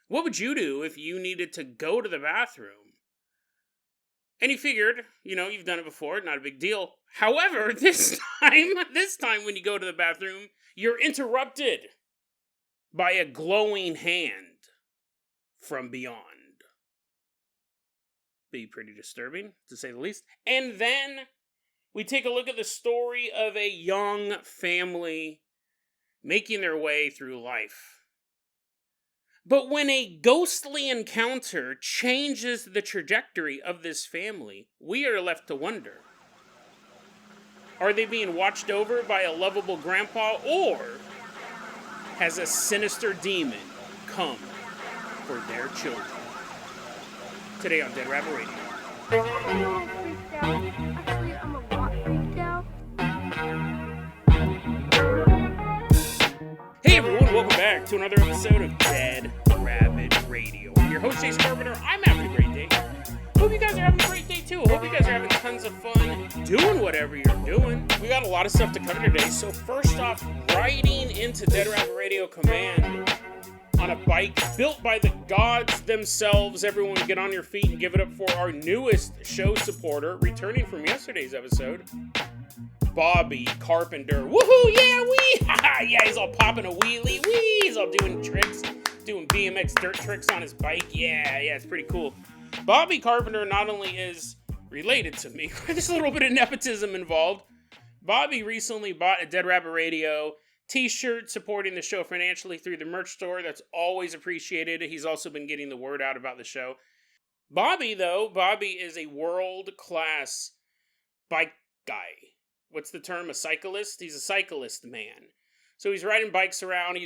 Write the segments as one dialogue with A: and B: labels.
A: What would you do if you needed to go to the bathroom? And you figured, you've done it before, not a big deal. However, this time when you go to the bathroom, you're interrupted by a glowing hand from beyond. Be pretty disturbing, to say the least. And then we take a look at the story of a young family making their way through life. But when a ghostly encounter changes the trajectory of this family, we are left to wonder. Are they being watched over by a lovable grandpa, or has a sinister demon come for their children? Today on Dead Rabbit Radio.
B: I'm a little freaked out. Actually, I'm a lot freaked out.
A: Hey everyone, welcome back to another episode of Dead Rabbit Radio. I'm your host, Chase Carpenter. I'm having a great day. Hope you guys are having a great day too. Hope you guys are having tons of fun doing whatever you're doing. We got a lot of stuff to cover today. So first off, riding into Dead Rabbit Radio Command on a bike built by the gods themselves. Everyone get on your feet and give it up for our newest show supporter, returning from yesterday's episode, Bobby Carpenter. Woohoo, yeah, wee! Yeah, he's all popping a wheelie, wee! He's all doing tricks, doing BMX dirt tricks on his bike. Yeah, it's pretty cool. Bobby Carpenter not only is related to me, there's a little bit of nepotism involved. Bobby recently bought a Dead Rabbit Radio t-shirt supporting the show financially through the merch store. That's always appreciated. He's also been getting the word out about the show. Bobby is a world-class bike guy. What's the term? A cyclist? He's a cyclist man. So he's riding bikes around.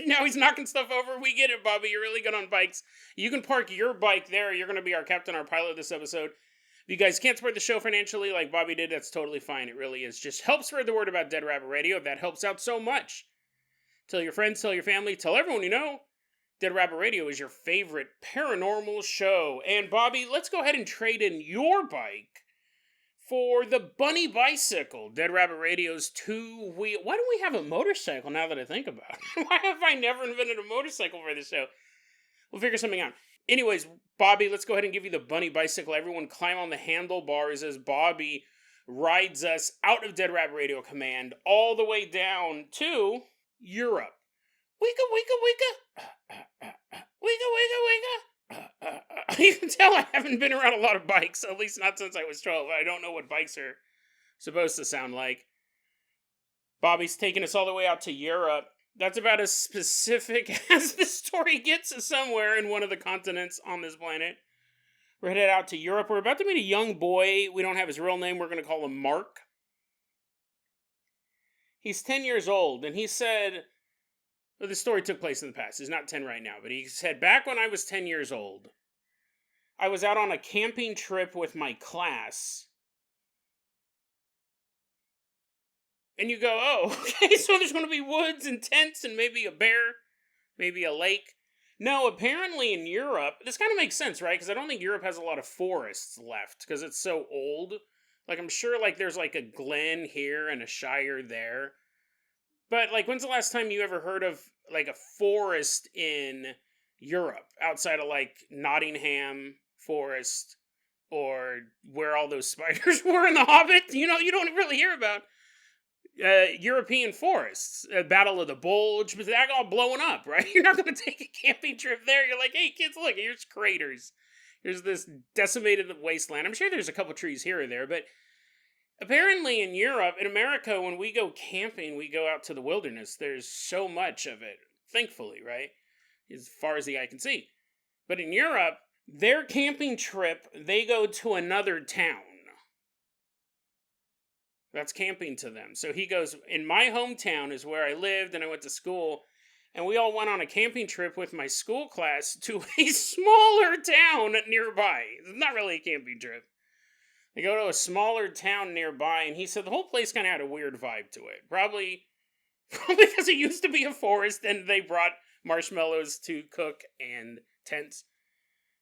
A: Now he's knocking stuff over. We get it, Bobby. You're really good on bikes. You can park your bike there. You're going to be our captain, our pilot this episode. If you guys can't support the show financially like Bobby did, that's totally fine. It really is. Just help spread the word about Dead Rabbit Radio. That helps out so much. Tell your friends, tell your family, tell everyone you know. Dead Rabbit Radio is your favorite paranormal show. And Bobby, let's go ahead and trade in your bike for the Bunny Bicycle, Dead Rabbit Radio's two-wheel. Why don't we have a motorcycle now that I think about it? Why have I never invented a motorcycle for this show? We'll figure something out. Anyways, Bobby, let's go ahead and give you the Bunny Bicycle. Everyone climb on the handlebars as Bobby rides us out of Dead Rabbit Radio Command all the way down to Europe. Wicka, wicka, wicka. Wicka, wicka, wicka. You can tell I haven't been around a lot of bikes, at least not since I was 12. I don't know what bikes are supposed to sound like. Bobby's taking us all the way out to Europe. That's about as specific as the story gets somewhere in one of the continents on this planet. We're headed out to Europe. We're about to meet a young boy. We don't have his real name. We're going to call him Mark. He's 10 years old, and he said, well, the story took place in the past. He's not 10 right now, but he said, back when I was 10 years old, I was out on a camping trip with my class. And you go, oh, okay, so there's going to be woods and tents and maybe a bear, maybe a lake. No, apparently in Europe, this kind of makes sense, right? Because I don't think Europe has a lot of forests left because it's so old. Like, I'm sure, there's, a glen here and a shire there. But, when's the last time you ever heard of, a forest in Europe outside of, Nottingham Forest or where all those spiders were in The Hobbit? You don't really hear about European forests, Battle of the Bulge, but that all blowing up, right? You're not going to take a camping trip there. You're like, hey, kids, look, here's craters. Here's this decimated wasteland. I'm sure there's a couple trees here or there, but apparently in Europe, in America, when we go camping, we go out to the wilderness. There's so much of it, thankfully, right? As far as the eye can see. But in Europe, their camping trip, they go to another town. That's camping to them. So he goes, in my hometown is where I lived and I went to school. And we all went on a camping trip with my school class to a smaller town nearby. It's not really a camping trip. They go to a smaller town nearby, and he said the whole place kind of had a weird vibe to it. Probably because it used to be a forest and they brought marshmallows to cook and tents.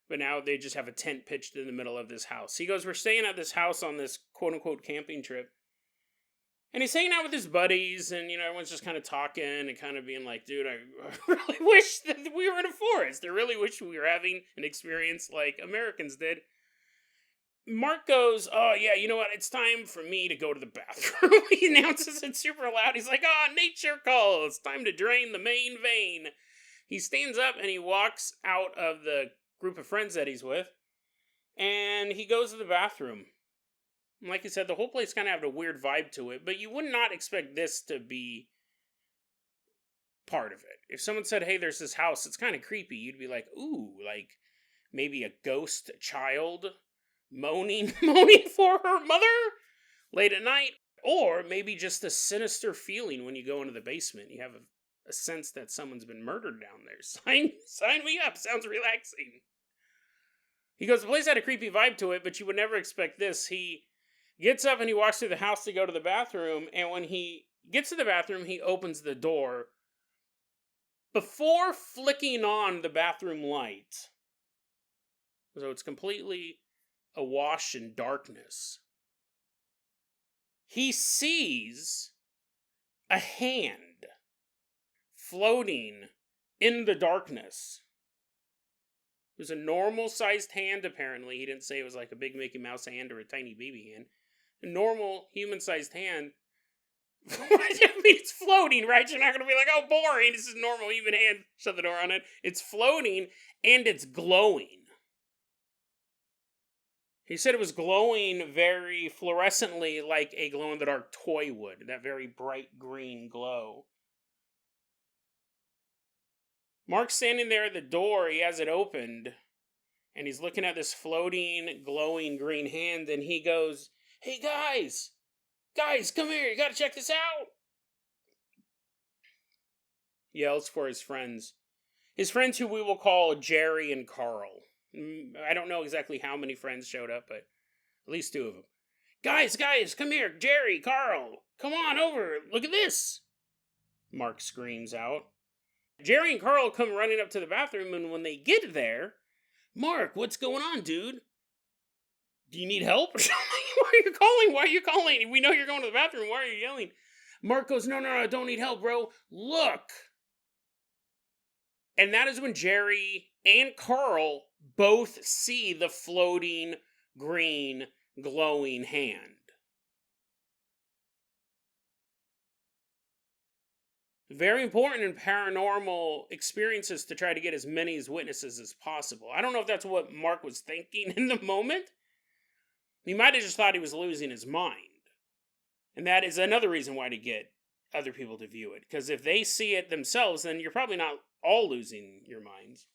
A: But now they just have a tent pitched in the middle of this house. He goes, we're staying at this house on this quote-unquote camping trip. And he's hanging out with his buddies, and, everyone's just kind of talking and kind of being like, dude, I really wish that we were in a forest. I really wish we were having an experience like Americans did. Mark goes, oh, yeah, you know what? It's time for me to go to the bathroom. He announces it super loud. He's like, oh, nature calls. Time to drain the main vein. He stands up and he walks out of the group of friends that he's with, and he goes to the bathroom. And like I said, the whole place kind of had a weird vibe to it, but you would not expect this to be part of it. If someone said, hey, there's this house, it's kind of creepy, you'd be like, ooh, like maybe a ghost child moaning for her mother late at night, or maybe just a sinister feeling when you go into the basement. You have a sense that someone's been murdered down there. Sign me up. Sounds relaxing. He goes, the place had a creepy vibe to it, but you would never expect this. He gets up and he walks through the house to go to the bathroom, and when he gets to the bathroom, he opens the door. Before flicking on the bathroom light, so it's completely awash in darkness, he sees a hand floating in the darkness. It was a normal-sized hand, apparently. He didn't say it was like a big Mickey Mouse hand or a tiny baby hand. A normal, human-sized hand. I mean, it's floating, right? You're not going to be like, oh, boring. This is a normal human hand. Shut the door on it. It's floating, and it's glowing. He said it was glowing very fluorescently like a glow-in-the-dark toy would. That very bright green glow. Mark's standing there at the door. He has it opened. And he's looking at this floating, glowing green hand. And he goes, hey, guys! Guys, come here. You gotta check this out. Yells for his friends. His friends who we will call Jerry and Carl. I don't know exactly how many friends showed up, but at least two of them. Guys, come here. Jerry, Carl, come on over. Look at this. Mark screams out. Jerry and Carl come running up to the bathroom, and when they get there, Mark, what's going on, dude? Do you need help? Why are you calling? Why are you calling? We know you're going to the bathroom. Why are you yelling? Mark goes, no, I don't need help, bro. Look. And that is when Jerry and Carl both see the floating, green, glowing hand. Very important in paranormal experiences to try to get as many as witnesses as possible. I don't know if that's what Mark was thinking in the moment. He might have just thought he was losing his mind. And that is another reason why to get other people to view it. Because if they see it themselves, then you're probably not all losing your minds.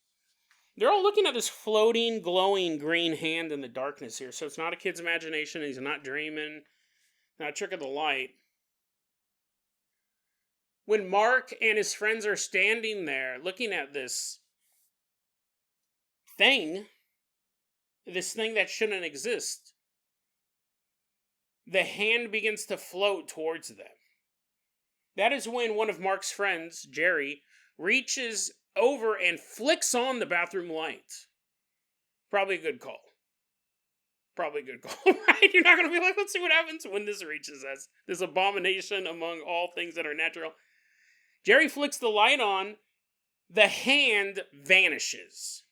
A: They're all looking at this floating, glowing green hand in the darkness here. So it's not a kid's imagination. He's not dreaming. Not a trick of the light. When Mark and his friends are standing there looking at this thing that shouldn't exist, the hand begins to float towards them. That is when one of Mark's friends, Jerry, reaches over and flicks on the bathroom light. Probably a good call. Right? You're not going to be like, let's see what happens when this reaches us. This abomination among all things that are natural. Jerry flicks the light on. The hand vanishes.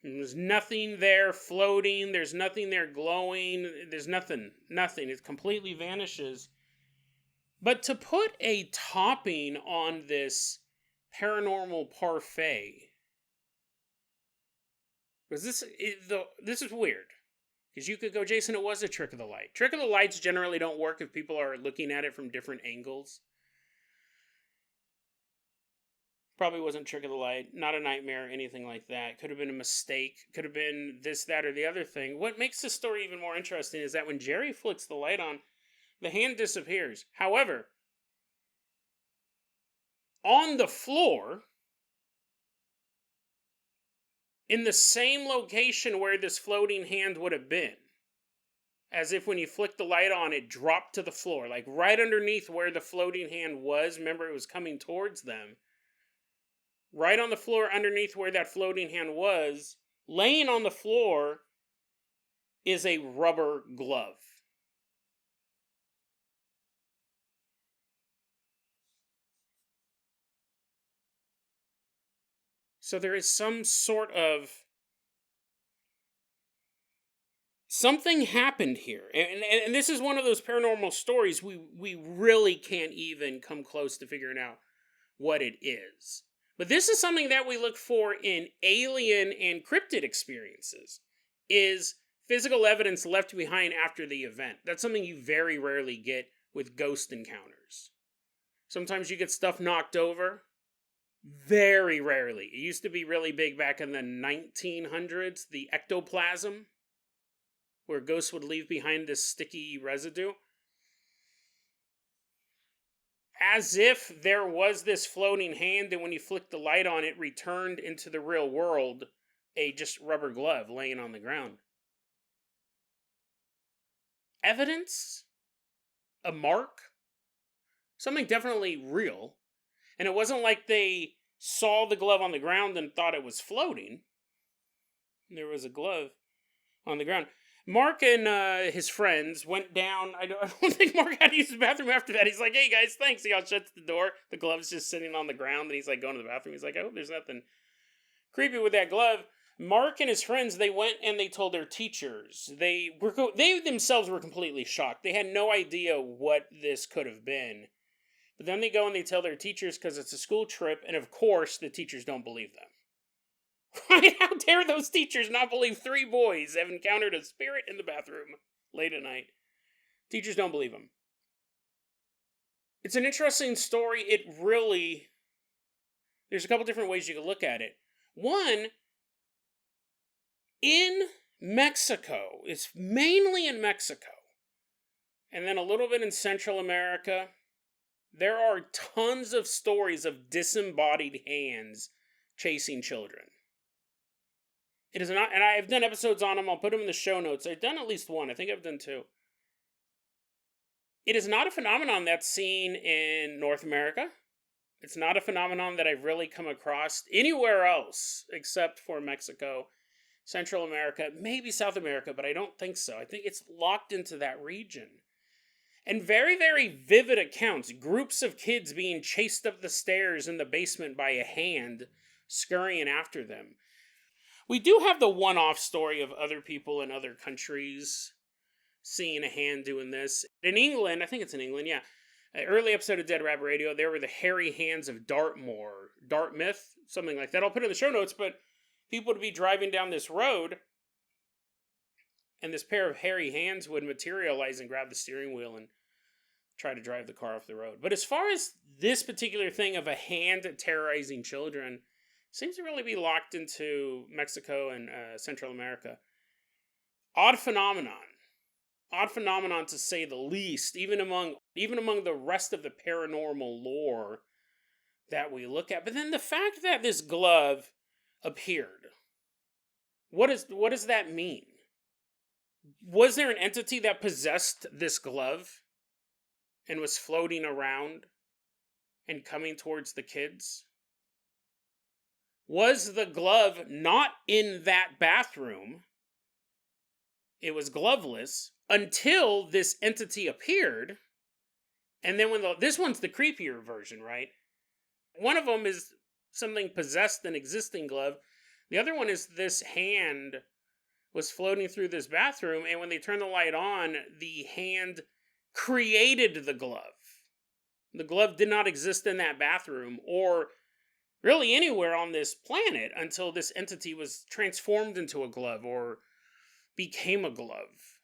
A: There's nothing there floating. There's nothing there glowing. There's nothing. It completely vanishes. But to put a topping on this paranormal parfait, because this is weird. Because you could go, Jason, it was a trick of the light. Trick of the lights generally don't work if people are looking at it from different angles. Probably wasn't trick of the light, not a nightmare, anything like that. Could have been a mistake. Could have been this, that, or the other thing. What makes this story even more interesting is that when Jerry flicks the light on, the hand disappears. However, on the floor, in the same location where this floating hand would have been, as if when you flicked the light on, it dropped to the floor, like right underneath where the floating hand was. Remember, it was coming towards them. Right on the floor underneath where that floating hand was, laying on the floor, is a rubber glove. So there is some sort of something happened here. And this is one of those paranormal stories we really can't even come close to figuring out what it is. But this is something that we look for in alien and cryptid experiences, is physical evidence left behind after the event. That's something you very rarely get with ghost encounters. Sometimes you get stuff knocked over. Very rarely. It used to be really big back in the 1900s, the ectoplasm, where ghosts would leave behind this sticky residue. As if there was this floating hand, and when you flicked the light on it, returned into the real world a just rubber glove laying on the ground. Evidence? A mark? Something definitely real. And it wasn't like they saw the glove on the ground and thought it was floating. There was a glove on the ground. Mark and his friends went down. I don't think Mark had to use the bathroom after that. He's like, hey guys, thanks. He all shuts the door. The glove's just sitting on the ground, and he's like going to the bathroom. He's like, I hope there's nothing creepy with that glove. Mark and his friends, they went and they told their teachers. They themselves were completely shocked. They had no idea what this could have been. But then they go and they tell their teachers because it's a school trip, and of course the teachers don't believe them. Right? How dare those teachers not believe 3 boys have encountered a spirit in the bathroom late at night? Teachers don't believe them. It's an interesting story. There's a couple different ways you can look at it. One, in Mexico, it's mainly in Mexico, and then a little bit in Central America, there are tons of stories of disembodied hands chasing children. It is not, and I've done episodes on them. I'll put them in the show notes. I've done at least one. I think I've done 2. It is not a phenomenon that's seen in North America. It's not a phenomenon that I've really come across anywhere else except for Mexico, Central America, maybe South America, but I don't think so. I think it's locked into that region. And very, very vivid accounts. Groups of kids being chased up the stairs in the basement by a hand scurrying after them. We do have the one-off story of other people in other countries seeing a hand doing this. In England, I think it's in England, yeah. An early episode of Dead Rabbit Radio, there were the hairy hands of Dartmoor. Dartmouth, something like that. I'll put it in the show notes, but people would be driving down this road, and this pair of hairy hands would materialize and grab the steering wheel and try to drive the car off the road. But as far as this particular thing of a hand terrorizing children, seems to really be locked into Mexico and Central America. Odd phenomenon. Odd phenomenon to say the least, even among the rest of the paranormal lore that we look at. But then the fact that this glove appeared, what does that mean? Was there an entity that possessed this glove and was floating around and coming towards the kids? Was the glove not in that bathroom? It was gloveless until this entity appeared. And then this one's the creepier version, right? One of them is something possessed an existing glove. The other one is this hand was floating through this bathroom, and when they turned the light on, the hand created the glove. The glove did not exist in that bathroom or really anywhere on this planet until this entity was transformed into a glove or became a glove.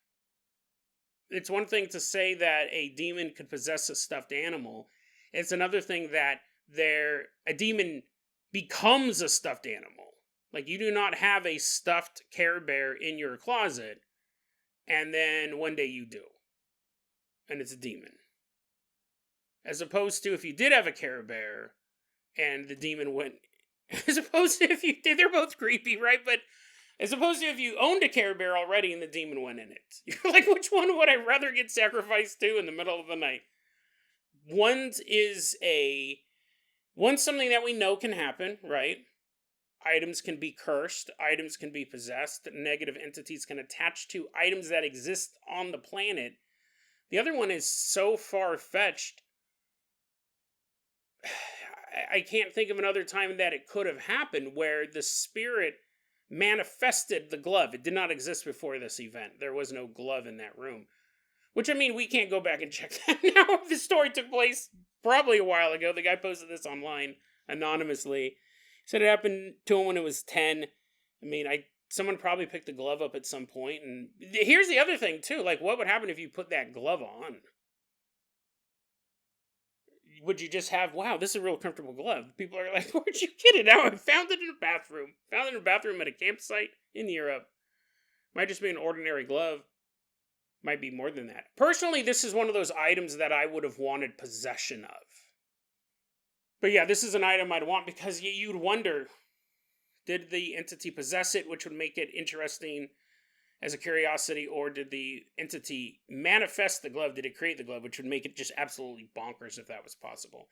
A: It's one thing to say that a demon could possess a stuffed animal. It's another thing that a demon becomes a stuffed animal. Like, you do not have a stuffed Care Bear in your closet, and then one day you do. And it's a demon. As opposed to if you did have a Care Bear, and the demon went... As opposed to if you did... They're both creepy, right? But as opposed to if you owned a Care Bear already and the demon went in it. You're like, which one would I rather get sacrificed to in the middle of the night? One's something that we know can happen, right? items can be cursed, items can be possessed, negative entities can attach to items that exist on the planet. The other one is so far-fetched. I can't think of another time that it could have happened where the spirit manifested the glove. It did not exist before this event. There was no glove in that room. Which, I mean, we can't go back and check that now. This story took place probably a while ago. The guy posted this online anonymously. He said it happened to him when it was 10. I mean, someone probably picked the glove up at some point. And here's the other thing, too. Like, what would happen if you put that glove on? Would you just have, wow, this is a real comfortable glove? People are like, where'd you get it? Now I found it in a bathroom. Found it in a bathroom at a campsite in Europe. Might just be an ordinary glove. Might be more than that. Personally, this is one of those items that I would have wanted possession of. But yeah, this is an item I'd want because you'd wonder, did the entity possess it, which would make it interesting as a curiosity, or did the entity manifest the glove? Did it create the glove, which would make it just absolutely bonkers if that was possible?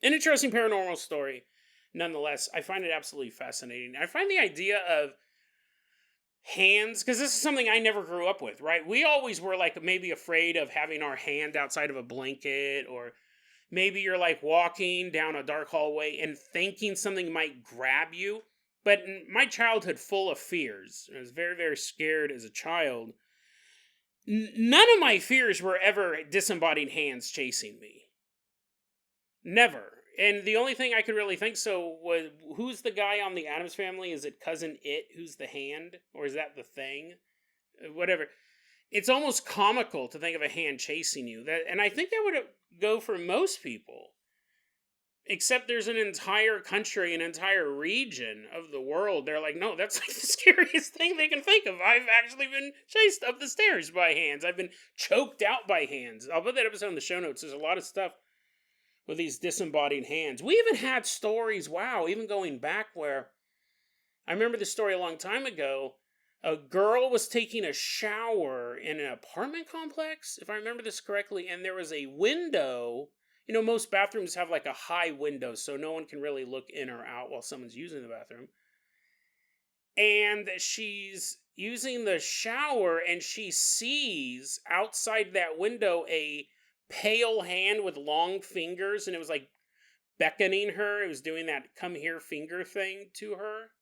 A: An interesting paranormal story. Nonetheless, I find it absolutely fascinating. I find the idea of hands, because this is something I never grew up with, right? We always were like maybe afraid of having our hand outside of a blanket, or maybe you're like walking down a dark hallway and thinking something might grab you. But my childhood full of fears. I was very, very scared as a child. None of my fears were ever disembodied hands chasing me. Never. And the only thing I could really think was, who's the guy on the Addams Family? Is it Cousin It who's the hand? Or is that the thing? Whatever. It's almost comical to think of a hand chasing you. And I think that would go for most people. Except there's an entire country, an entire region of the world. They're like, no, that's like the scariest thing they can think of. I've actually been chased up the stairs by hands. I've been choked out by hands. I'll put that episode in the show notes. There's a lot of stuff with these disembodied hands. We even had stories, even going back, where I remember the story a long time ago. A girl was taking a shower in an apartment complex, if I remember this correctly, and there was a window. You know, most bathrooms have like a high window, so no one can really look in or out while someone's using the bathroom. And she's using the shower, and she sees outside that window a pale hand with long fingers, and it was like beckoning her. It was doing that come here finger thing to her.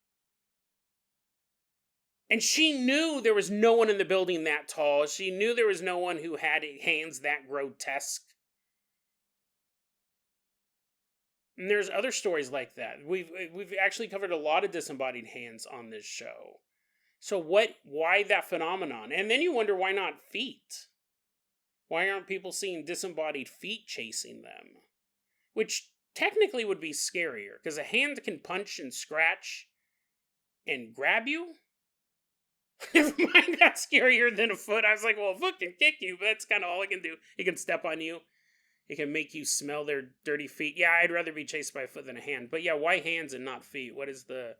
A: And she knew there was no one in the building that tall. She knew there was no one who had hands that grotesque. And there's other stories like that. We've actually covered a lot of disembodied hands on this show. So why that phenomenon? And then you wonder, why not feet? Why aren't people seeing disembodied feet chasing them? Which technically would be scarier, because a hand can punch and scratch and grab you. Never mind, that's scarier than a foot. I was like, well, a foot can kick you, but that's kind of all it can do. It can step on you. It can make you smell their dirty feet. Yeah, I'd rather be chased by a foot than a hand. But yeah, why hands and not feet? What is the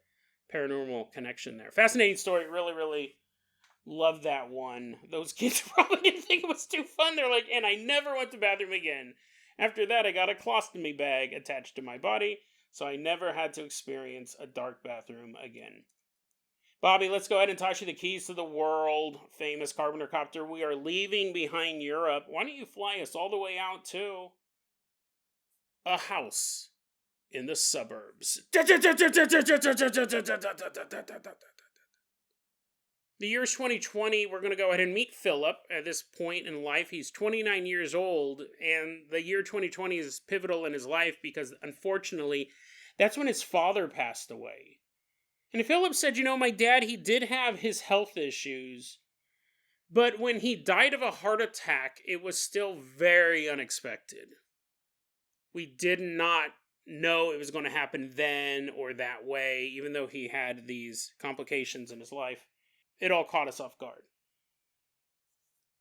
A: paranormal connection there? Fascinating story. Really, really love that one. Those kids probably didn't think it was too fun. They're like, and I never went to the bathroom again. After that, I got a colostomy bag attached to my body, so I never had to experience a dark bathroom again. Bobby, let's go ahead and toss you the keys to the world famous Carpenter Copter. We are leaving behind Europe. Why don't you fly us all the way out to a house in the suburbs? The year's 2020. We're going to go ahead and meet Philip at this point in life. He's 29 years old, and the year 2020 is pivotal in his life because, unfortunately, that's when his father passed away. And Philip said, my dad, he did have his health issues, but when he died of a heart attack, it was still very unexpected. We did not know it was going to happen then or that way, even though he had these complications in his life. It all caught us off guard.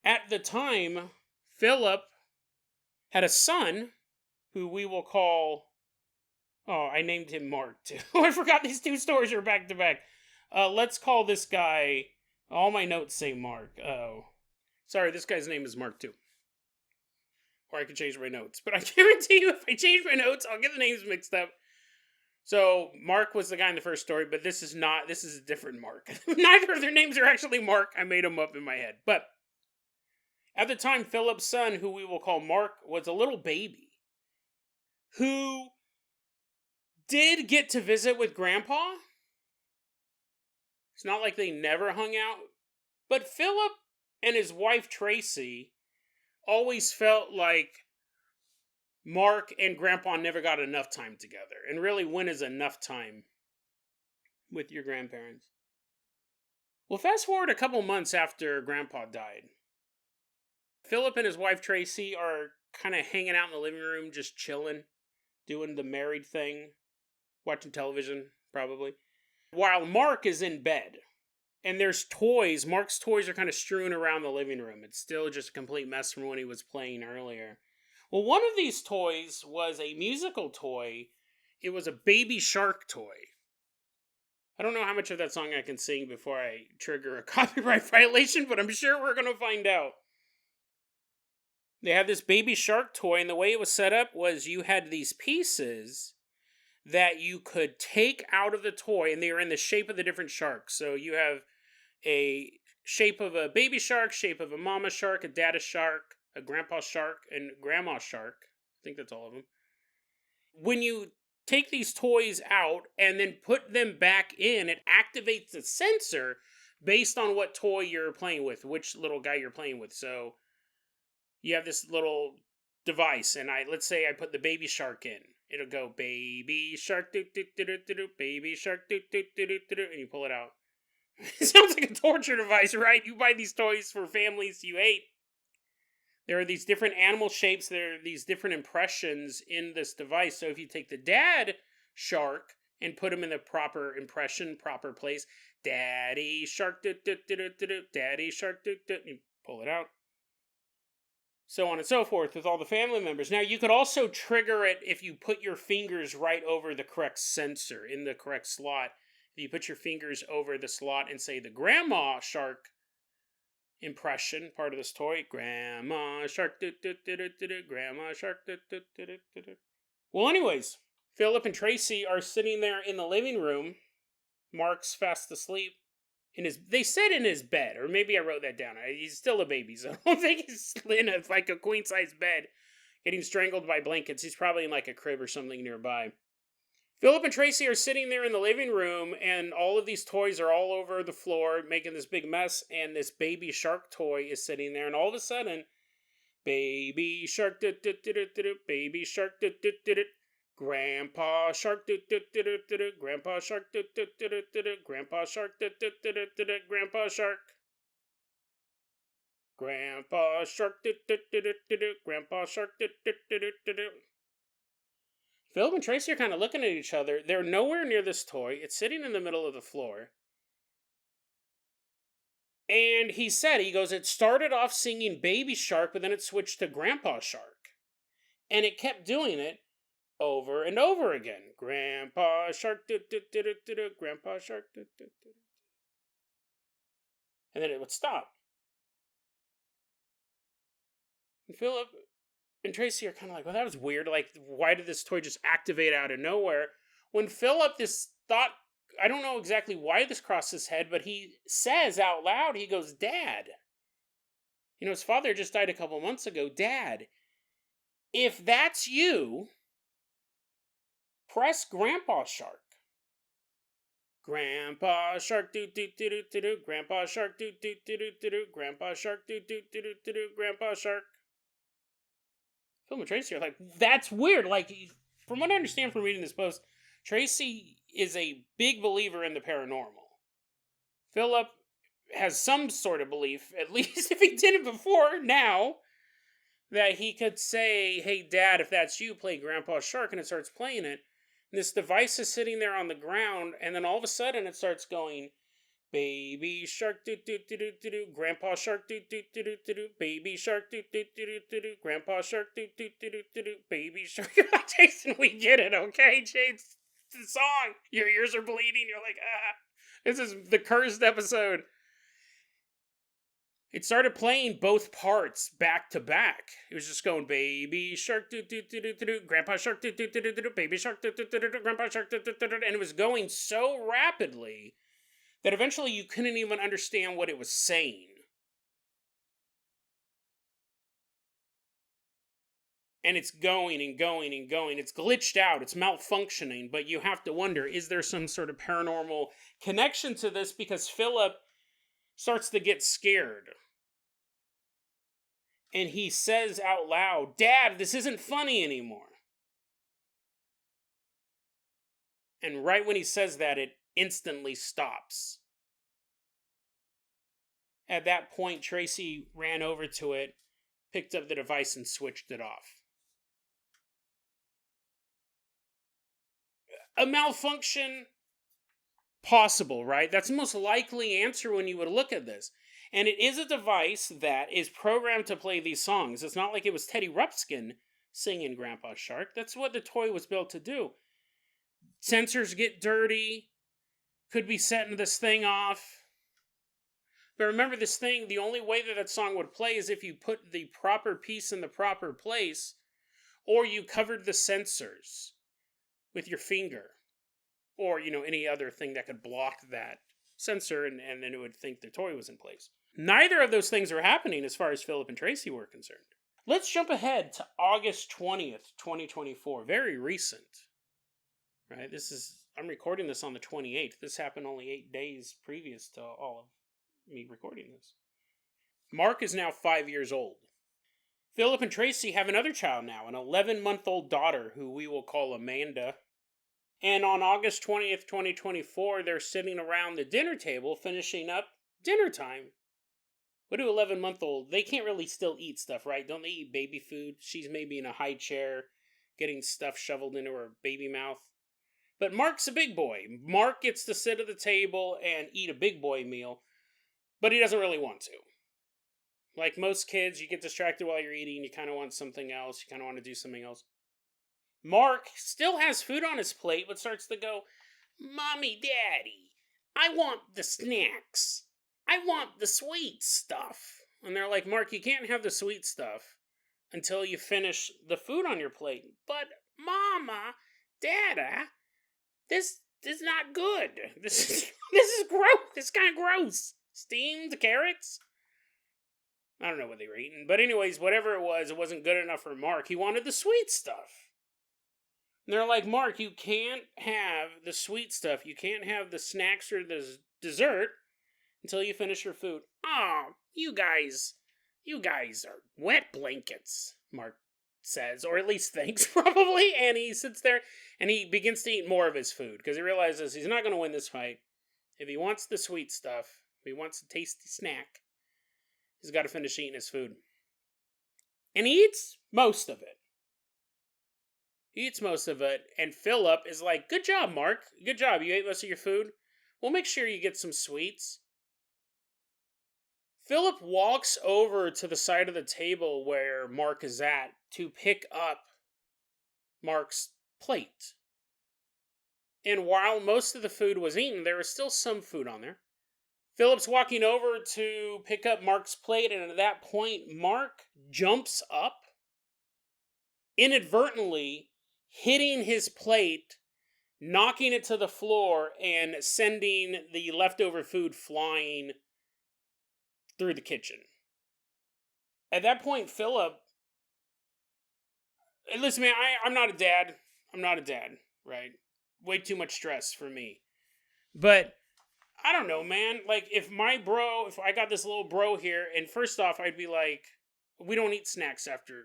A: At the time, Philip had a son who we will call... Oh, I named him Mark, too. I forgot these two stories are back to back. Let's call this guy... All my notes say Mark. Oh. Sorry, this guy's name is Mark, too. Or I could change my notes. But I guarantee you, if I change my notes, I'll get the names mixed up. So Mark was the guy in the first story, but this is a different Mark. Neither of their names are actually Mark. I made them up in my head. But at the time, Philip's son, who we will call Mark, was a little baby who did get to visit with Grandpa. It's not like they never hung out. But Philip and his wife Tracy always felt like Mark and Grandpa never got enough time together. And really, when is enough time with your grandparents? Well, fast forward a couple months after Grandpa died. Philip and his wife Tracy are kind of hanging out in the living room, just chilling, doing the married thing, watching television, probably, while Mark is in bed. And there's toys. Mark's toys are kind of strewn around the living room. It's still just a complete mess from when he was playing earlier. Well, one of these toys was a musical toy. It was a Baby Shark toy. I don't know how much of that song I can sing before I trigger a copyright violation, but I'm sure we're going to find out. They had this Baby Shark toy, and the way it was set up was you had these pieces that you could take out of the toy, and they were in the shape of the different sharks. So you have a shape of a baby shark, shape of a mama shark, a dada shark, a grandpa shark, and grandma shark. I think that's all of them. When you take these toys out and then put them back in, it activates the sensor based on what toy you're playing with, which little guy you're playing with. So you have this little device, and let's say I put the baby shark in. It'll go, baby shark, do-do-do-do-do-do, baby shark, do-do-do-do-do-do, and you pull it out. It sounds like a torture device, right? You buy these toys for families you hate. There are these different animal shapes. There are these different impressions in this device. So if you take the dad shark and put him in the proper impression, proper place, daddy shark, do-do-do-do-do, daddy shark, do-do, you pull it out. So on and so forth with all the family members. Now, you could also trigger it if you put your fingers right over the correct sensor in the correct slot. If you put your fingers over the slot and say the grandma shark impression, part of this toy, grandma shark, grandma shark, Well, anyways, Philip and Tracy are sitting there in the living room. Mark's fast asleep. They said in his bed, or maybe I wrote that down. He's still a baby, so I don't think he's in a queen-size bed getting strangled by blankets. He's probably in like a crib or something nearby. Philip and Tracy are sitting there in the living room, and all of these toys are all over the floor, making this big mess, and this baby shark toy is sitting there, and all of a sudden, baby shark, baby shark, grandpa shark, grandpa shark, grandpa shark, grandpa shark, grandpa shark, grandpa shark. Philip and Tracy are kind of looking at each other. They're nowhere near this toy. It's sitting in the middle of the floor. And he goes, it started off singing Baby Shark, but then it switched to Grandpa Shark. And it kept doing it over and over again. Grandpa Shark, Grandpa Shark, and then it would stop. And Philip and Tracy are kind of like, well, that was weird. Like, why did this toy just activate out of nowhere? When Philip, this thought, I don't know exactly why this crossed his head, but he says out loud, he goes, Dad. His father just died a couple months ago. Dad, if that's you, press Grandpa Shark. Grandpa Shark, do-do-do-do-do-do, Grandpa Shark, do-do-do-do-do-do, Grandpa Shark, do-do-do-do-do-do, Grandpa Shark. Phil and Tracy are like, that's weird. Like, from what I understand from reading this post, Tracy is a big believer in the paranormal. Philip has some sort of belief, at least if he did it before, now, that he could say, hey, Dad, if that's you, play Grandpa Shark, and it starts playing it. And this device is sitting there on the ground, and then all of a sudden it starts going, Baby Shark, do-do-do-do-do-do, Grandpa Shark, do-do-do-do-do-do, Baby Shark, do-do-do-do-do-do, Grandpa Shark, do-do-do-do-do-do, Baby Shark. Jason, we get it, okay? It's the song. Your ears are bleeding. You're like, this is the cursed episode. it started playing both parts back to back. It was just going baby shark do do do do do, grandpa shark do do do do do, baby shark do do do do, grandpa shark do do do do, and it was going so rapidly that eventually you couldn't even understand what it was saying. And it's going and going and going. It's glitched out. It's malfunctioning. But you have to wonder, is there some sort of paranormal connection to this? Because Philip starts to get scared. And he says out loud, Dad, this isn't funny anymore. And right when he says that, it instantly stops. At that point, Tracy ran over to it, picked up the device, and switched it off. A malfunction? Possible, right? That's the most likely answer when you would look at this. And it is a device that is programmed to play these songs. It's not like it was Teddy Ruxpin singing Grandpa Shark. That's what the toy was built to do. Sensors get dirty. Could be setting this thing off. But remember, this thing, the only way that song would play is if you put the proper piece in the proper place, or you covered the sensors with your finger, or, any other thing that could block that sensor, and then it would think the toy was in place. Neither of those things are happening as far as Philip and Tracy were concerned. Let's jump ahead to August 20th, 2024. Very recent. Right? I'm recording this on the 28th. This happened only 8 days previous to all of me recording this. Mark is now 5 years old. Philip and Tracy have another child now, an 11-month-old daughter who we will call Amanda. And on August 20th, 2024, they're sitting around the dinner table finishing up dinner time. What do 11-month-old? They can't really still eat stuff, right? Don't they eat baby food? She's maybe in a high chair getting stuff shoveled into her baby mouth. But Mark's a big boy. Mark gets to sit at the table and eat a big boy meal, but he doesn't really want to. Like most kids, you get distracted while you're eating, you kind of want something else, you kind of want to do something else. Mark still has food on his plate, but starts to go, Mommy, Daddy, I want the snacks. I want the sweet stuff. And they're like, Mark, you can't have the sweet stuff until you finish the food on your plate. But, Mama, Dada, this is not good. This is gross. This is kind of gross. Steamed carrots? I don't know what they were eating. But anyways, whatever it wasn't good enough for Mark. He wanted the sweet stuff. And they're like, Mark, you can't have the sweet stuff. You can't have the snacks or the dessert until you finish your food. Oh, you guys are wet blankets, Mark says, or at least thinks, probably. And he sits there and he begins to eat more of his food because he realizes he's not going to win this fight. If he wants the sweet stuff, if he wants a tasty snack, he's got to finish eating his food. And he eats most of it. And Philip is like, good job, Mark. Good job. You ate most of your food. We'll make sure you get some sweets. Philip walks over to the side of the table where Mark is at to pick up Mark's plate. And while most of the food was eaten, there was still some food on there. Philip's walking over to pick up Mark's plate, and at that point, Mark jumps up, inadvertently hitting his plate, knocking it to the floor, and sending the leftover food flying through the kitchen. At that point, Philip... Listen, man, I'm not a dad. Right? Way too much stress for me. But... I don't know, man. Like, if I got this little bro here, and first off, I'd be like, we don't eat snacks after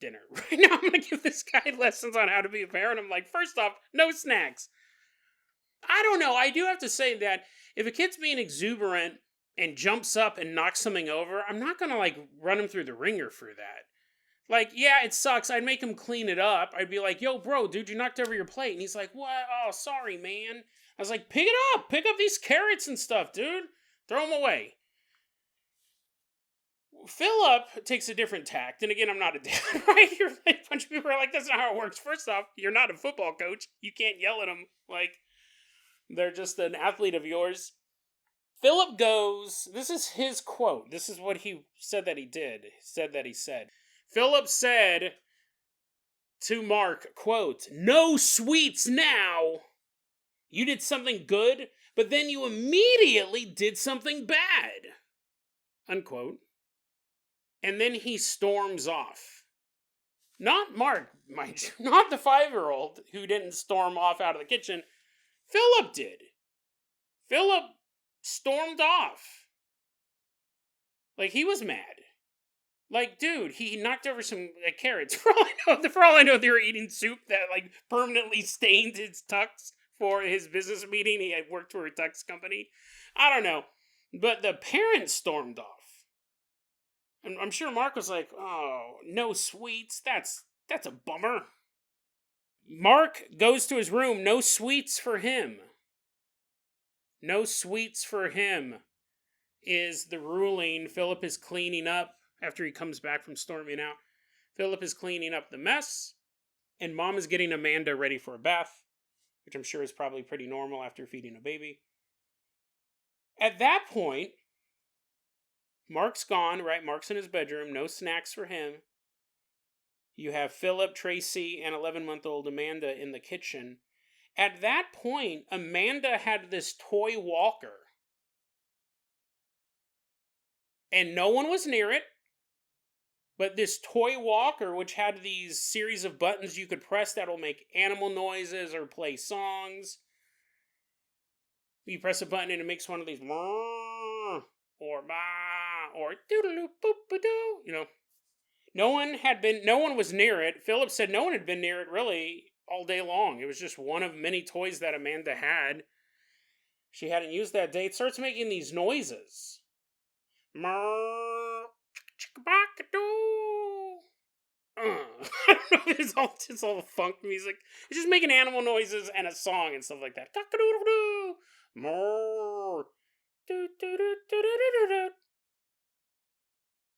A: dinner. Right now, I'm going to give this guy lessons on how to be a parent. I'm like, first off, no snacks. I don't know. I do have to say that if a kid's being exuberant and jumps up and knocks something over, I'm not going to, like, run him through the ringer for that. Like, yeah, it sucks. I'd make him clean it up. I'd be like, yo, bro, dude, you knocked over your plate. And he's like, what? Oh, sorry, man. I was like, pick it up. Pick up these carrots and stuff, dude. Throw them away. Philip takes a different tact. And again, I'm not a dad, right? You're like, a bunch of people are like, that's not how it works. First off, you're not a football coach. You can't yell at them like they're just an athlete of yours. Philip goes, this is his quote. This is what he said that he did. He said. Philip said to Mark, quote, "No sweets now. You did something good, but then you immediately did something bad." Unquote. And then he storms off. Not Mark, mind you, not the 5-year-old who didn't storm off out of the kitchen. Philip did. Philip stormed off. Like, he was mad. Like, dude, he knocked over some carrots. For all I know, they were eating soup that, like, permanently stained his tux for his business meeting. He had worked for a tux company. I don't know. But the parents stormed off. And I'm sure Mark was like, "Oh, no sweets? That's a bummer." Mark goes to his room. No sweets for him. No sweets for him is the ruling. Philip is cleaning up after he comes back from storming out. Philip is cleaning up the mess, and Mom is getting Amanda ready for a bath, which I'm sure is probably pretty normal after feeding a baby. At that point, Mark's gone, right? Mark's in his bedroom. No snacks for him. You have Philip, Tracy, and 11-month-old Amanda in the kitchen. At that point, Amanda had this toy walker. And no one was near it. But this toy walker, which had these series of buttons you could press that'll make animal noises or play songs. You press a button and it makes one of these or bah or doodaloo boop-a-doo. You know. No one was near it. Philip said no one had been near it really all day long. It was just one of many toys that Amanda had. She hadn't used that day. It starts making these noises. I don't know. It's all funk music. It's just making animal noises and a song and stuff like that.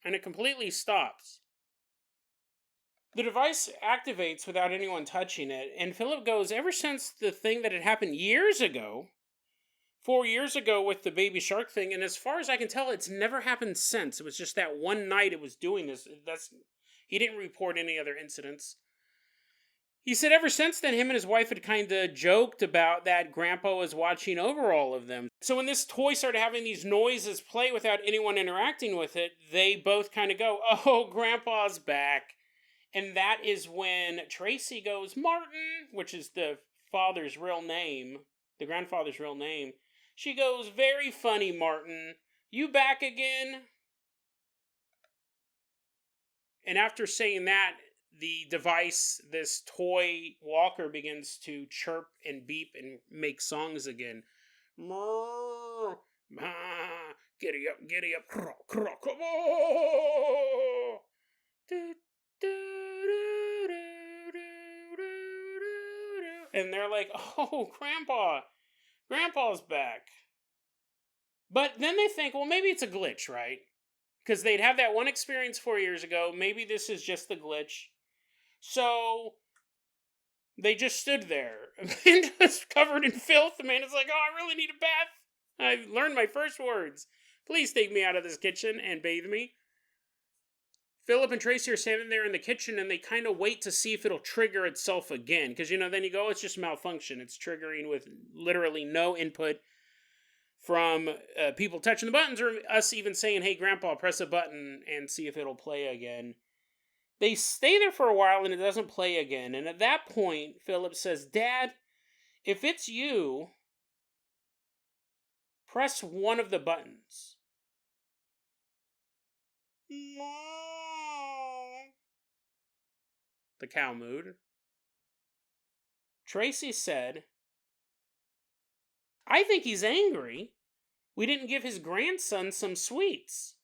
A: And it completely stops. The device activates without anyone touching it, and Philip goes, ever since the thing that had happened years ago, 4 years ago with the baby shark thing, and as far as I can tell, it's never happened since. It was just that one night it was doing this. He didn't report any other incidents. He said ever since then, him and his wife had kind of joked about that Grandpa was watching over all of them. So when this toy started having these noises play without anyone interacting with it, they both kind of go, "Oh, Grandpa's back." And that is when Tracy goes, "Martin," which is the father's real name, the grandfather's real name. She goes, "Very funny, Martin. You back again?" And after saying that, the device, this toy walker, begins to chirp and beep and make songs again. Giddy up, croak, croak, oh! And they're like, "Oh, Grandpa's back." But then they think, well, maybe it's a glitch, right? Because they'd have that one experience 4 years ago. Maybe this is just the glitch. So they just stood there. Amanda's covered in filth. Amanda's like, "Oh, I really need a bath. I've learned my first words. Please take me out of this kitchen and bathe me." Philip and Tracy are standing there in the kitchen, and they kind of wait to see if it'll trigger itself again. Because, then you go, it's just malfunction. It's triggering with literally no input from people touching the buttons or us even saying, "Hey, Grandpa, press a button and see if it'll play again." They stay there for a while, and it doesn't play again. And at that point, Philip says, "Dad, if it's you, press one of the buttons." The cow mooed. Tracy said, "I think he's angry. We didn't give his grandson some sweets."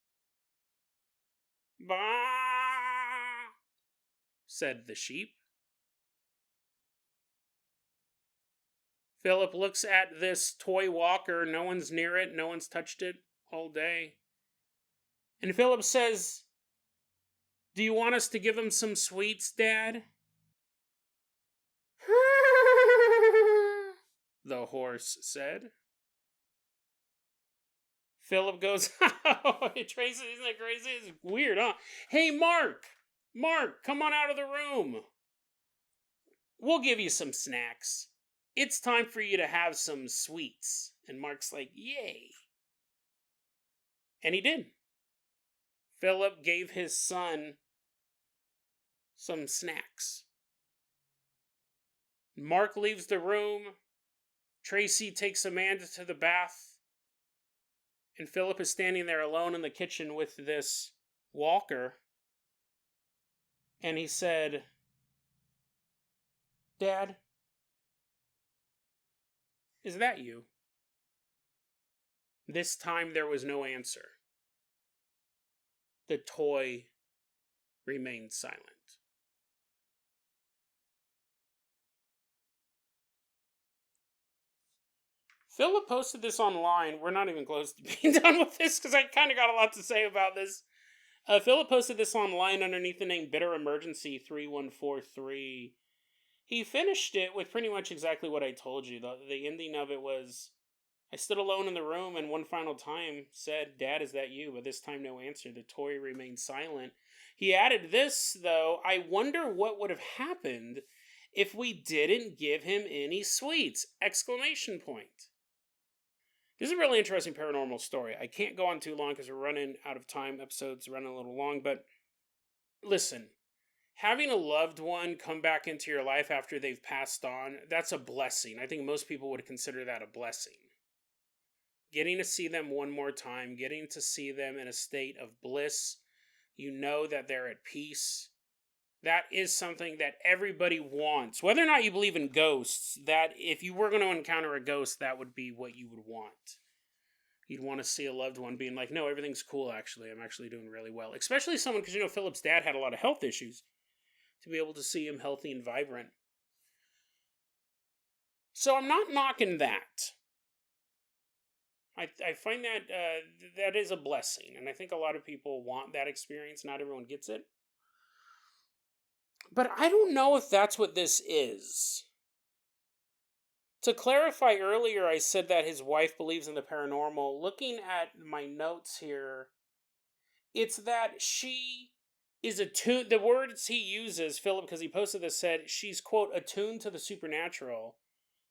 A: "Bah," said the sheep. Philip looks at this toy walker. No one's near it. No one's touched it all day. And Philip says, "Do you want us to give him some sweets, Dad?" The horse said. Philip goes, oh, Tracy, isn't that crazy? It's weird, huh? Hey, Mark, come on out of the room. We'll give you some snacks. It's time for you to have some sweets. And Mark's like, yay. And he did. Philip gave his son some snacks. Mark leaves the room. Tracy takes Amanda to the bath. And Philip is standing there alone in the kitchen with this walker. And he said, Dad, is that you? This time there was no answer. The toy remained silent. Philip posted this online. We're not even close to being done with this because I kind of got a lot to say about this. Philip posted this online underneath the name Bitter Emergency 3143. He finished it with pretty much exactly what I told you. The ending of it was, I stood alone in the room and one final time said, Dad, is that you? But this time no answer. The toy remained silent. He added this, though, I wonder what would have happened if we didn't give him any sweets! Exclamation point. This is a really interesting paranormal story. I can't go on too long because we're running out of time. Episodes running a little long, but listen, having a loved one come back into your life after they've passed on, that's a blessing. I think most people would consider that a blessing. Getting to see them one more time, getting to see them in a state of bliss, you know that they're at peace. That is something that everybody wants. Whether or not you believe in ghosts, that if you were going to encounter a ghost, that would be what you would want. You'd want to see a loved one being like, no, everything's cool, actually. I'm actually doing really well. Especially someone, because, Philip's dad had a lot of health issues. To be able to see him healthy and vibrant. So I'm not knocking that. I find that that is a blessing. And I think a lot of people want that experience. Not everyone gets it. But I don't know if that's what this is. To clarify earlier, I said that his wife believes in the paranormal. Looking at my notes here, it's that she is attuned. The words he uses, Philip, because he posted this, said she's, quote, attuned to the supernatural,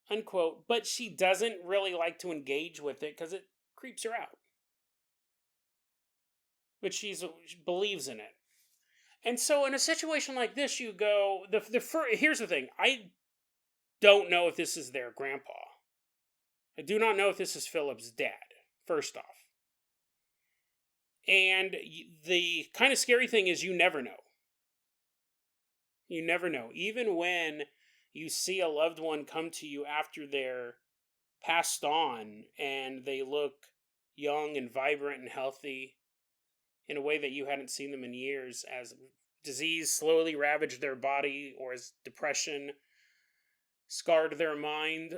A: unquote, but she doesn't really like to engage with it because it creeps her out. But she believes in it. And so in a situation like this, you go, here's the thing. I don't know if this is their grandpa. I do not know if this is Philip's dad, first off. And the kind of scary thing is you never know. You never know. Even when you see a loved one come to you after they're passed on and they look young and vibrant and healthy in a way that you hadn't seen them in years, as disease slowly ravaged their body or as depression scarred their mind,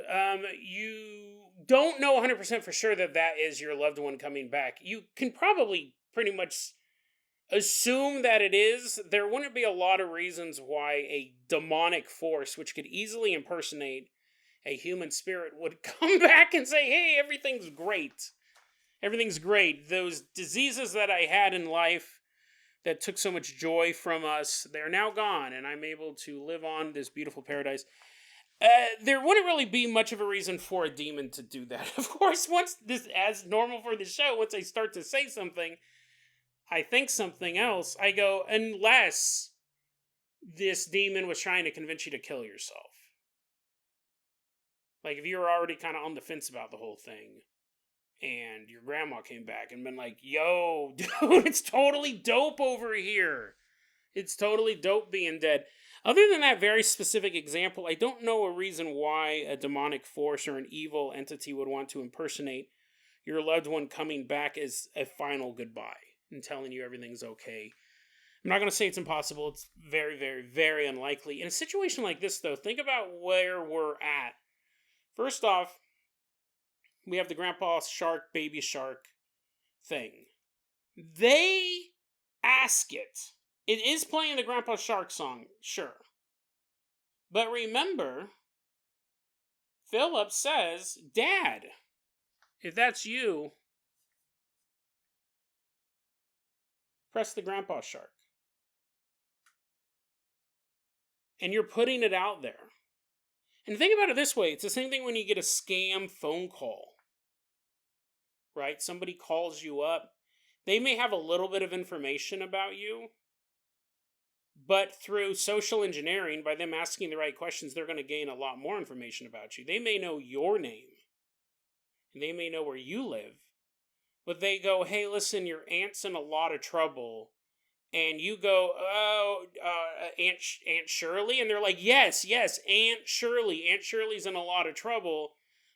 A: you don't know 100% for sure that that is your loved one coming back. You can probably pretty much assume that it is. There wouldn't be a lot of reasons why a demonic force, which could easily impersonate a human spirit, would come back and say, hey, everything's great. Everything's great. Those diseases that I had in life that took so much joy from us, they're now gone, and I'm able to live on this beautiful paradise. There wouldn't really be much of a reason for a demon to do that. Of course, once this, as normal for the show, once I start to say something, I think something else, I go, unless this demon was trying to convince you to kill yourself. Like, if you were already kind of on the fence about the whole thing, and your grandma came back and been like, yo, dude, it's totally dope over here. It's totally dope being dead. Other than that very specific example, I don't know a reason why a demonic force or an evil entity would want to impersonate your loved one coming back as a final goodbye and telling you everything's okay. I'm not going to say it's impossible. It's very, very, very unlikely. In a situation like this, though, think about where we're at. First off, we have the grandpa shark, baby shark thing. They ask it. It is playing the Grandpa Shark song, sure. But remember, Philip says, Dad, if that's you, Press the grandpa shark. And you're putting it out there. And think about it this way. It's the same thing when you get a scam phone call. Right? Somebody calls you up. They may have a little bit of information about you. But through social engineering, by them asking the right questions, they're going to gain a lot more information about you. They may know your name. And they may know where you live. But they go, hey, listen, your aunt's in a lot of trouble. And you go, oh, Aunt Shirley? And they're like, yes, Aunt Shirley. Aunt Shirley's in a lot of trouble.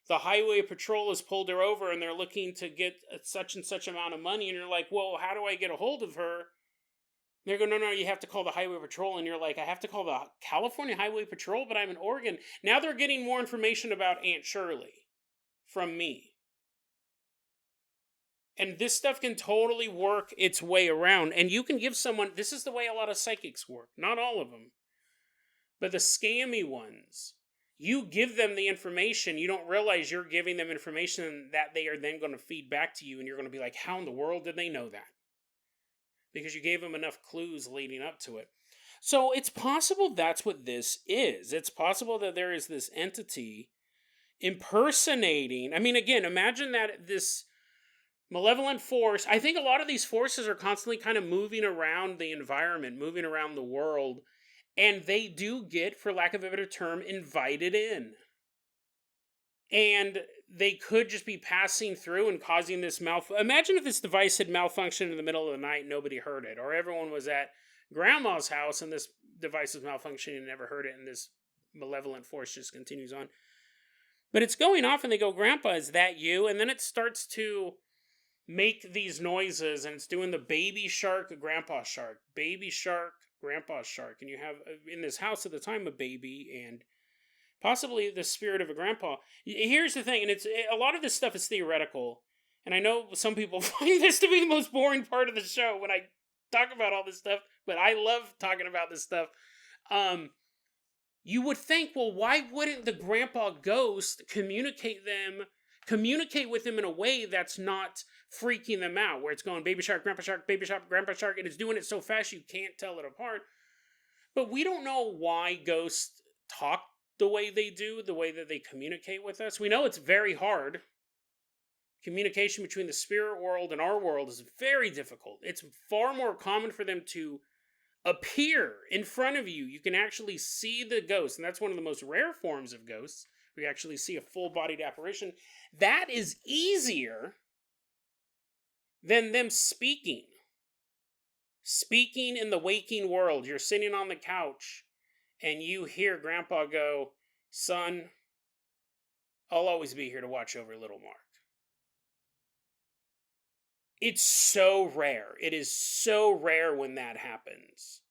A: The highway patrol has pulled her over and they're looking to get such and such amount of money. And you're like, well, how do I get a hold of her? They go, no, you have to call the highway patrol. And you're like, I have to call the California Highway Patrol, but I'm in Oregon. Now they're getting more information about Aunt Shirley from me. And this stuff can totally work its way around. And you can give someone, this is the way a lot of psychics work. Not all of them. But the scammy ones, you give them the information. You don't realize you're giving them information that they are then going to feed back to you. And you're going to be like, how in the world did they know that? Because you gave them enough clues leading up to it. So it's possible that's what this is. It's possible that there is this entity impersonating. I mean, again, imagine that this malevolent force, I think a lot of these forces are constantly kind of moving around the environment, moving around the world, and they do get, for lack of a better term, invited in. And they could just be passing through and causing this imagine if this device had malfunctioned in the middle of the night and nobody heard it, or everyone was at grandma's house and this device was malfunctioning and never heard it, and this malevolent force just continues on. But it's going off and they go, Grandpa, is that you? And then it starts to make these noises, and it's doing the baby shark, grandpa shark, baby shark, grandpa shark. And you have, in this house at the time, a baby and possibly the spirit of a grandpa. Here's the thing, and a lot of this stuff is theoretical. And I know some people find this to be the most boring part of the show when I talk about all this stuff, but I love talking about this stuff. You would think, well, why wouldn't the grandpa ghost communicate with them in a way that's not freaking them out, where it's going baby shark, grandpa shark, grandpa shark, and it's doing it so fast you can't tell it apart. But we don't know why ghosts talk the way they do, the way that they communicate with us. We know it's very hard. Communication between the spirit world and our world is very difficult. It's far more common for them to appear in front of you. You can actually see the ghost, and that's one of the most rare forms of ghosts. We actually see a full-bodied apparition. That is easier than them speaking. Speaking in the waking world. You're sitting on the couch, and you hear Grandpa go, son, I'll always be here to watch over little Mark. It's so rare. It is so rare when that happens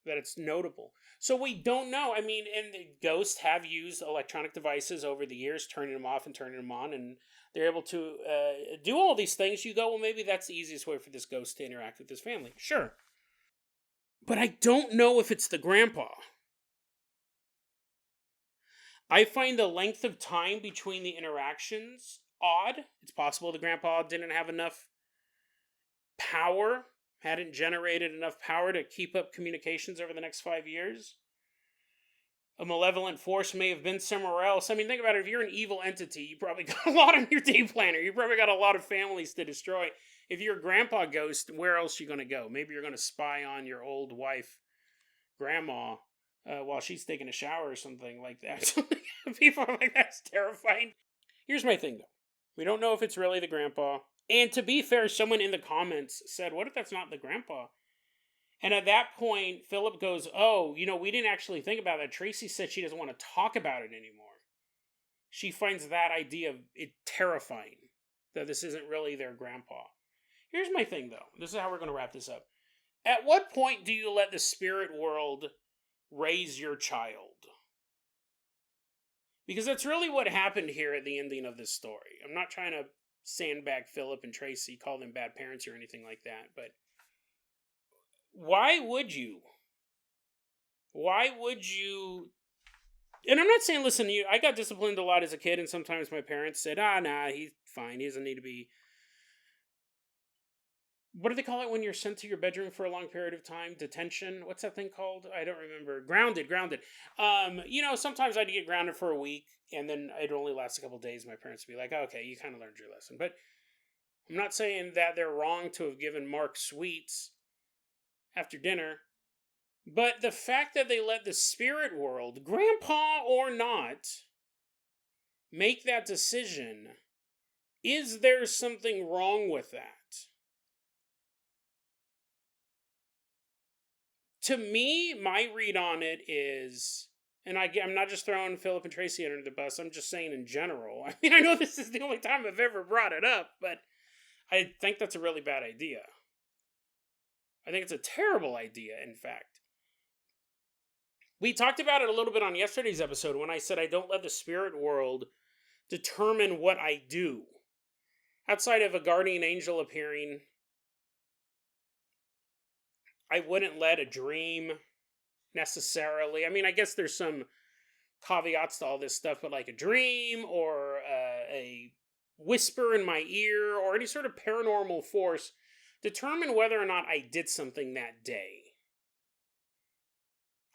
A: that it's notable. So we don't know. I mean, and the ghosts have used electronic devices over the years, turning them off and turning them on, and they're able to do all these things. You go, well, maybe that's the easiest way for this ghost to interact with his family. Sure. But I don't know if it's the grandpa. I find the length of time between the interactions odd. It's possible the grandpa didn't have enough power, hadn't generated enough power to keep up communications over the next 5 years. A malevolent force may have been somewhere else. I mean, think about it. If you're an evil entity, you probably got a lot on your day planner. You probably got a lot of families to destroy. If you're a grandpa ghost, where else are you going to go? Maybe you're going to spy on your old wife, grandma, while she's taking a shower or something like that. People are like, that's terrifying. Here's my thing, though. We don't know if it's really the grandpa. And to be fair, someone in the comments said, what if that's not the grandpa? And at that point, Philip goes, oh, we didn't actually think about that. Tracy said she doesn't want to talk about it anymore. She finds that idea terrifying, that this isn't really their grandpa. Here's my thing, though. This is how we're going to wrap this up. At what point do you let the spirit world raise your child? Because that's really what happened here at the ending of this story. I'm not trying to sandbag Philip and Tracy, call them bad parents or anything like that, but why would you? Why would you? And I'm not saying, listen, I got disciplined a lot as a kid, and sometimes my parents said, nah, he's fine, he doesn't need to be. what do they call it when you're sent to your bedroom for a long period of time? Detention? What's that thing called? I don't remember. Grounded. Sometimes I'd get grounded for a week, and then it'd only last a couple days. My parents would be like, oh, okay, you kind of learned your lesson. But I'm not saying that they're wrong to have given Mark sweets after dinner. But the fact that they let the spirit world, grandpa or not, make that decision, is there something wrong with that? To me, my read on it is, and I'm not just throwing Philip and Tracy under the bus, I'm just saying in general. I mean, I know this is the only time I've ever brought it up, but I think that's a really bad idea. I think it's a terrible idea, in fact. We talked about it a little bit on yesterday's episode when I said I don't let the spirit world determine what I do. Outside of a guardian angel appearing, I wouldn't let a dream necessarily. I mean, I guess there's some caveats to all this stuff, but like a dream or a whisper in my ear or any sort of paranormal force determine whether or not I did something that day.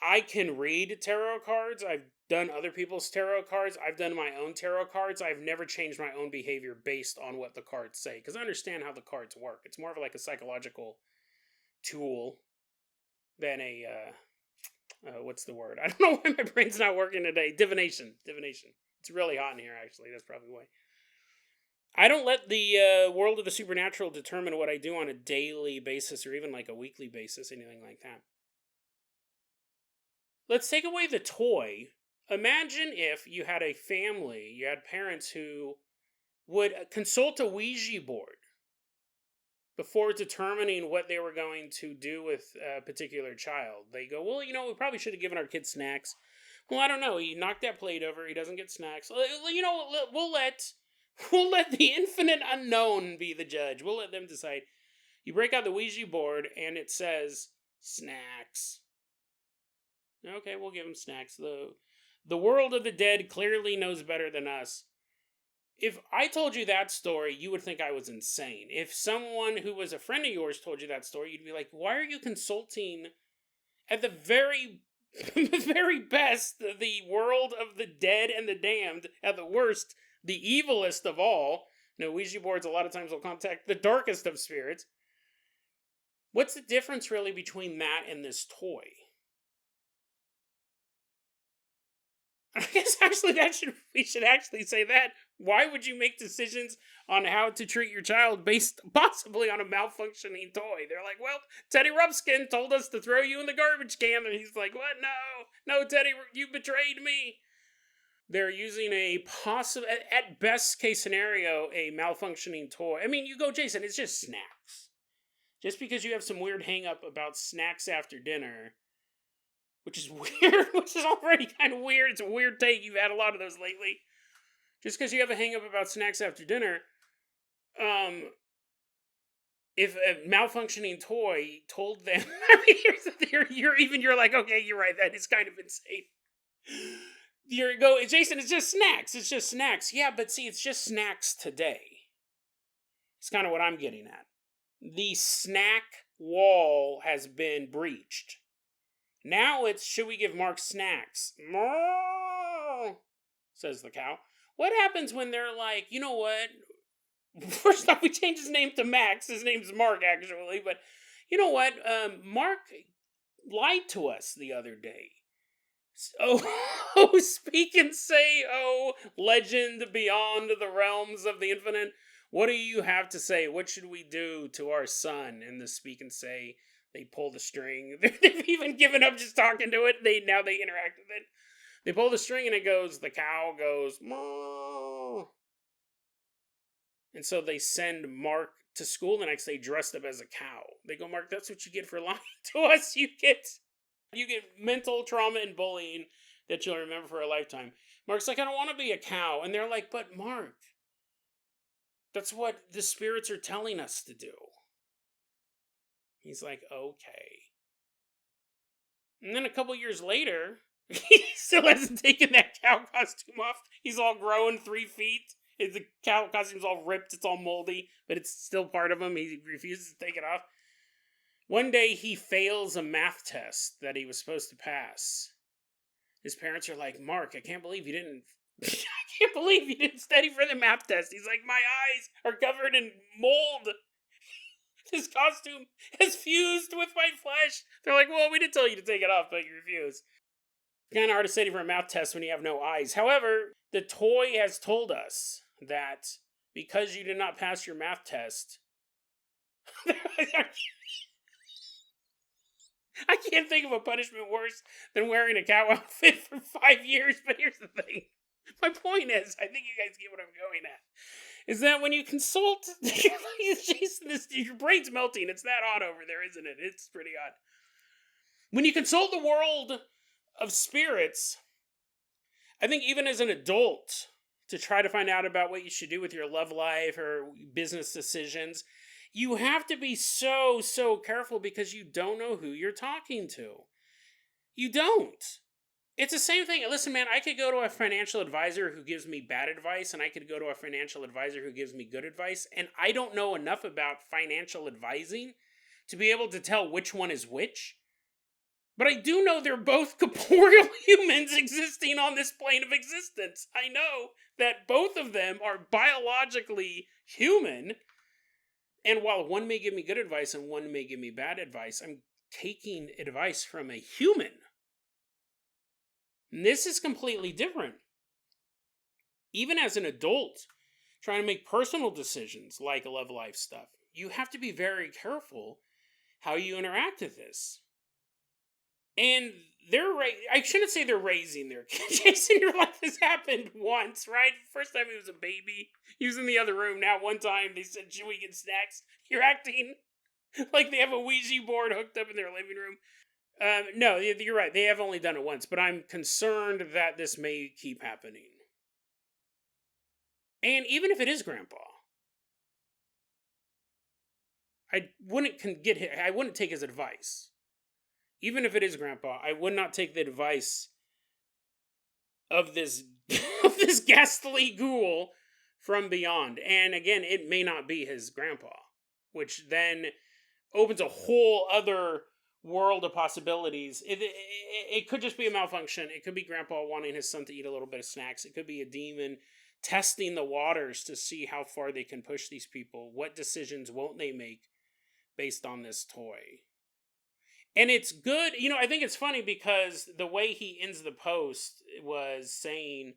A: I can read tarot cards. I've done other people's tarot cards. I've done my own tarot cards. I've never changed my own behavior based on what the cards say, because I understand how the cards work. It's more of like a psychological tool than a, what's the word? I don't know why my brain's not working today. Divination. It's really hot in here, actually. That's probably why. I don't let the world of the supernatural determine what I do on a daily basis or even like a weekly basis, anything like that. Let's take away the toy. Imagine if you had a family, you had parents who would consult a Ouija board before determining what they were going to do with a particular child. They go, well, we probably should have given our kids snacks. Well, I don't know. He knocked that plate over. He doesn't get snacks. We'll let the infinite unknown be the judge. We'll let them decide. You break out the Ouija board and it says snacks. Okay, we'll give him snacks. The world of the dead clearly knows better than us. If I told you that story, you would think I was insane. If someone who was a friend of yours told you that story, you'd be like, why are you consulting, at the very, very best, the world of the dead and the damned, at the worst, the evilest of all? Ouija boards a lot of times will contact the darkest of spirits. What's the difference really between that and this toy? I guess actually we should actually say that. Why would you make decisions on how to treat your child based possibly on a malfunctioning toy? They're like, well, Teddy Rumpskin told us to throw you in the garbage can, and he's like, what? No, Teddy, you betrayed me. They're using a possible, at best case scenario, a malfunctioning toy. I mean, you go, Jason, it's just snacks. Just because you have some weird hang up about snacks after dinner, which is weird, which is already kind of weird. It's a weird take. You've had a lot of those lately. Just because you have a hang-up about snacks after dinner, if a malfunctioning toy told them, I mean, here's the theory, you're like, okay, you're right, that is kind of insane. Jason, it's just snacks. Yeah, but see, it's just snacks today. It's kind of what I'm getting at. The snack wall has been breached. Now it's, should we give Mark snacks? Moo, says the cow. What happens when they're like, you know what? First off, we changed his name to Max. His name's Mark, actually. But you know what? Mark lied to us the other day. Oh, speak and say, oh, legend beyond the realms of the infinite. What do you have to say? What should we do to our son? And the speak and say, they pull the string. They've even given up just talking to it. Now they interact with it. They pull the string and the cow goes, moo. And so they send Mark to school the next day dressed up as a cow. They go, Mark, that's what you get for lying to us. You get mental trauma and bullying that you'll remember for a lifetime. Mark's like, I don't want to be a cow. And they're like, but Mark, that's what the spirits are telling us to do. He's like, okay. And then a couple years later, he still hasn't taken that cow costume off. He's all grown 3 feet The cow costume's all ripped, it's all moldy, but it's still part of him. He refuses to take it off. One day he fails a math test that he was supposed to pass. His parents are like, Mark, I can't believe you didn't study for the math test. He's like, my eyes are covered in mold. This costume has fused with my flesh. They're like, well, we didn't tell you to take it off, but you refuse. It's kind of hard to study for a math test when you have no eyes. However, the toy has told us that because you did not pass your math test, I can't think of a punishment worse than wearing a cow outfit for 5 years, but here's the thing. My point is, I think you guys get what I'm going at, is that when you consult, Jason, your brain's melting. It's that odd over there, isn't it? It's pretty odd. When you consult the world of spirits, I think even as an adult, to try to find out about what you should do with your love life or business decisions, you have to be so careful because you don't know who you're talking to. You don't. It's the same thing. Listen, man, I could go to a financial advisor who gives me bad advice, and I could go to a financial advisor who gives me good advice, and I don't know enough about financial advising to be able to tell which one is which. But I do know they're both corporeal humans existing on this plane of existence. I know that both of them are biologically human. And while one may give me good advice and one may give me bad advice, I'm taking advice from a human. And this is completely different. Even as an adult, trying to make personal decisions like love life stuff, you have to be very careful how you interact with this. And I shouldn't say they're raising their kids. Jason, your life has happened once, right? First time he was a baby. He was in the other room. Now one time they said, should we get snacks? You're acting like they have a Ouija board hooked up in their living room. No, you're right. They have only done it once. But I'm concerned that this may keep happening. And even if it is Grandpa, I wouldn't take his advice. Even if it is Grandpa, I would not take the advice of this ghastly ghoul from beyond. And again, it may not be his grandpa, which then opens a whole other world of possibilities. It could just be a malfunction. It could be Grandpa wanting his son to eat a little bit of snacks. It could be a demon testing the waters to see how far they can push these people. What decisions won't they make based on this toy? And it's good, I think it's funny because the way he ends the post was saying,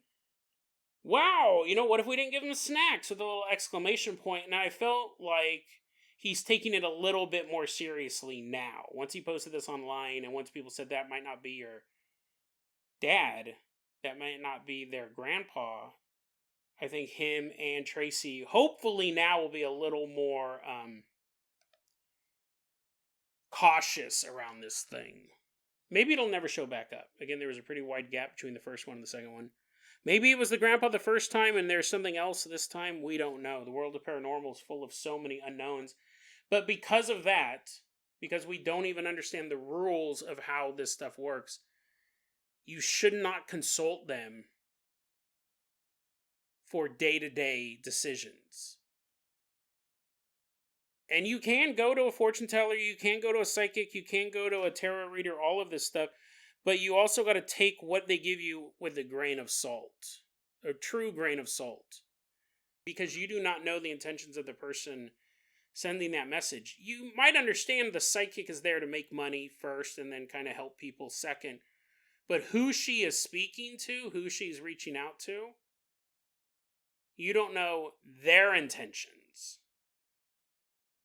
A: wow, what if we didn't give him snacks with a little exclamation point? And I felt like he's taking it a little bit more seriously now. Once he posted this online and once people said that might not be your dad, that might not be their grandpa, I think him and Tracy hopefully now will be a little more cautious around this thing. Maybe it'll never show back up. Again, there was a pretty wide gap between the first one and the second one. Maybe it was the grandpa the first time and there's something else this time. We don't know. The world of paranormal is full of so many unknowns. But because of that, because we don't even understand the rules of how this stuff works, you should not consult them for day-to-day decisions. And you can go to a fortune teller, you can go to a psychic, you can go to a tarot reader, all of this stuff. But you also got to take what they give you with a grain of salt. A true grain of salt. Because you do not know the intentions of the person sending that message. You might understand the psychic is there to make money first and then kind of help people second. But who she is speaking to, who she's reaching out to, you don't know their intentions.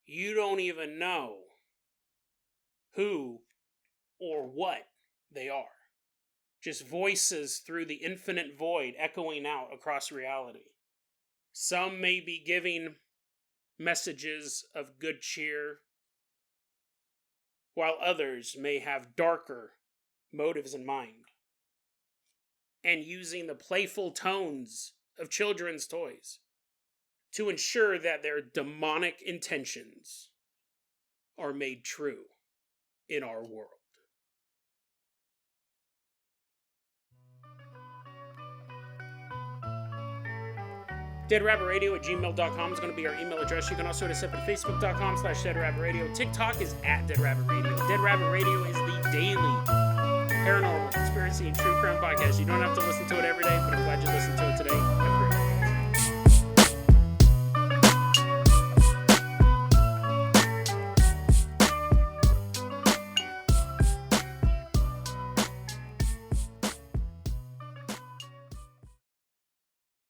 A: You don't even know who or what they are. Just voices through the infinite void echoing out across reality. Some may be giving messages of good cheer, while others may have darker motives in mind, and using the playful tones of children's toys to ensure that their demonic intentions are made true in our world. deadrabbitradio@gmail.com is going to be our email address. You can also hit us up at facebook.com/deadrabbitradio. TikTok is at Dead Rabbit Radio. Dead Rabbit Radio is the daily paranormal, conspiracy, and true crime podcast. You don't have to listen to it every day, but I'm glad you listened to it today. Have a great day.